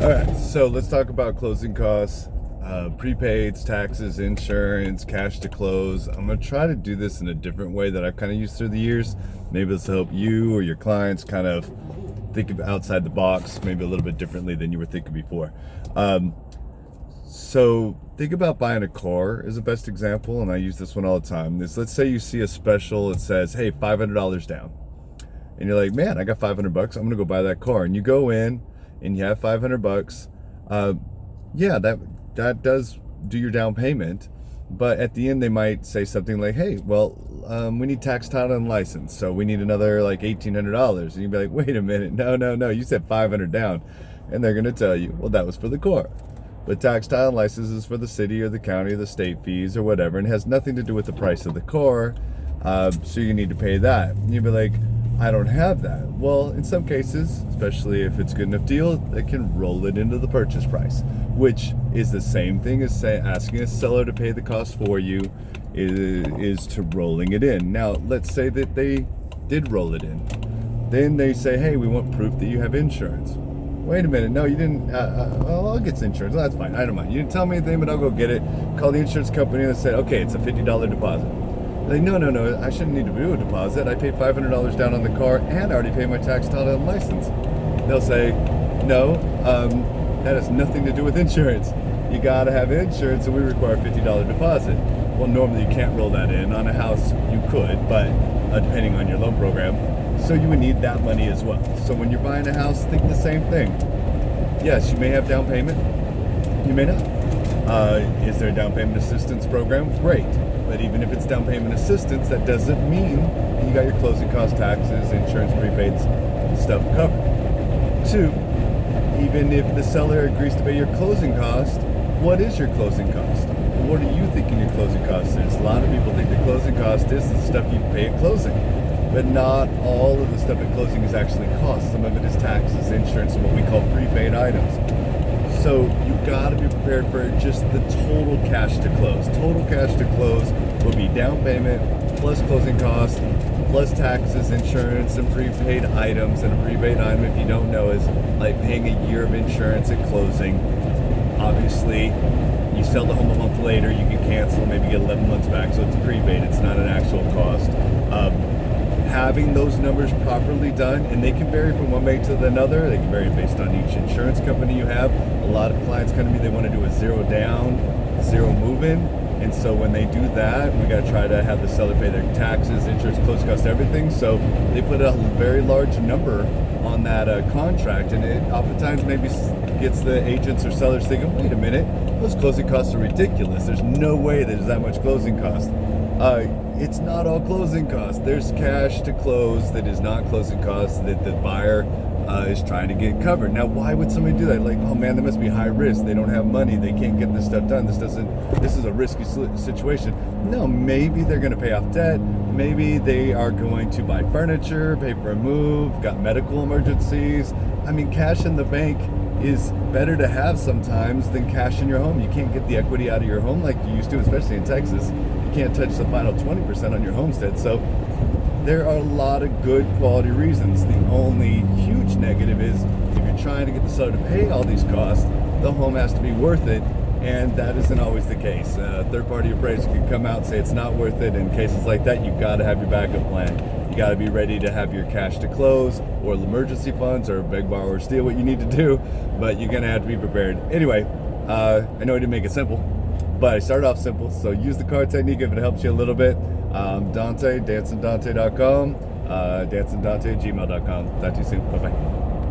All right, so let's talk about closing costs, prepaids, taxes, insurance, cash to close. I'm gonna try to do this in a different way that I've kind of used through the years. Maybe this will help you or your clients kind of think of outside the box, maybe a little bit differently than you were thinking before. So think about buying a car as the best example, and I use this one all the time. Let's say you see a special that says, "Hey, $500 down," and you're like, "Man, I got 500 bucks. I'm gonna go buy that car." And you go in and you have 500 bucks. Yeah, that does do your down payment, but at the end they might say something like, "Hey, well, we need tax, title, and license, so we need another like $1,800." And you'd be like, "Wait a minute, no, you said 500 down," and they're gonna tell you, "Well, that was for the car." But tax, title, and license is for the city or the county or the state fees or whatever, and has nothing to do with the price of the car. So you need to pay that. And you'd be like, "I don't have that." Well, in some cases, especially if it's a good enough deal, they can roll it into the purchase price, which is the same thing as asking a seller to pay the cost for you is to rolling it in. Now, let's say that they did roll it in. Then they say, "Hey, we want proof that you have insurance." Wait a minute, no, you didn't. Well, I'll get some insurance. Well, that's fine, I don't mind. You didn't tell me anything, but I'll go get it. Call the insurance company and say, "Okay, it's a $50 deposit." Like, no, I shouldn't need to do a deposit. I paid $500 down on the car and I already paid my tax, title, and license. They'll say, "No, that has nothing to do with insurance. You gotta have insurance and we require a $50 deposit." Well, normally you can't roll that in. On a house, you could, but depending on your loan program. So you would need that money as well. So when you're buying a house, think the same thing. Yes, you may have down payment. You may not. Is there a down payment assistance program? Great. But even if it's down payment assistance, that doesn't mean that you got your closing costs, taxes, insurance, prepaids, stuff covered. Two, even if the seller agrees to pay your closing cost, what is your closing cost? What are you thinking your closing cost is? A lot of people think the closing cost is the stuff you pay at closing. But not all of the stuff at closing is actually cost. Some of it is taxes, insurance, and what we call prepaid items. So you've got to be prepared for just the total cash to close. Total cash to close will be down payment plus closing costs plus taxes, insurance, and prepaid items. And a prepaid item, if you don't know, is like paying a year of insurance at closing. Obviously, you sell the home a month later, you can cancel, maybe get 11 months back. So it's prepaid. It's not an actual cost. Having those numbers properly done, and they can vary from one bank to another. They can vary based on each insurance company you have. A lot of clients come to me, they want to do a zero down, zero move-in, and so when they do that, we got to try to have the seller pay their taxes, insurance, closing costs, everything. So they put a very large number on that contract, and it oftentimes maybe gets the agents or sellers thinking, "Wait a minute, those closing costs are ridiculous. There's no way there's that much closing cost." It's not all closing costs. There's cash to close that is not closing costs that the buyer is trying to get covered. Now, why would somebody do that? Like, "Oh man, that must be high risk. They don't have money. They can't get this stuff done. This is a risky situation." No, maybe they're going to pay off debt. Maybe they are going to buy furniture, pay for a move, got medical emergencies. I mean, cash in the bank is better to have sometimes than cash in your home. You can't get the equity out of your home like you used to, especially in Texas. You can't touch the final 20% on your homestead. So there are a lot of good quality reasons. The only huge negative is if you're trying to get the seller to pay all these costs, the home has to be worth it, and that isn't always the case. Third-party appraiser can come out and say it's not worth it. In cases like that, you've got to have your backup plan. You got to be ready to have your cash to close or emergency funds or beg, borrow, or steal, what you need to do, but you're going to have to be prepared. Anyway, I know I didn't make it simple, but I started off simple, so use the card technique if it helps you a little bit. Dante, dancingdante.com, dancingdante@gmail.com. Talk to you soon. Bye-bye.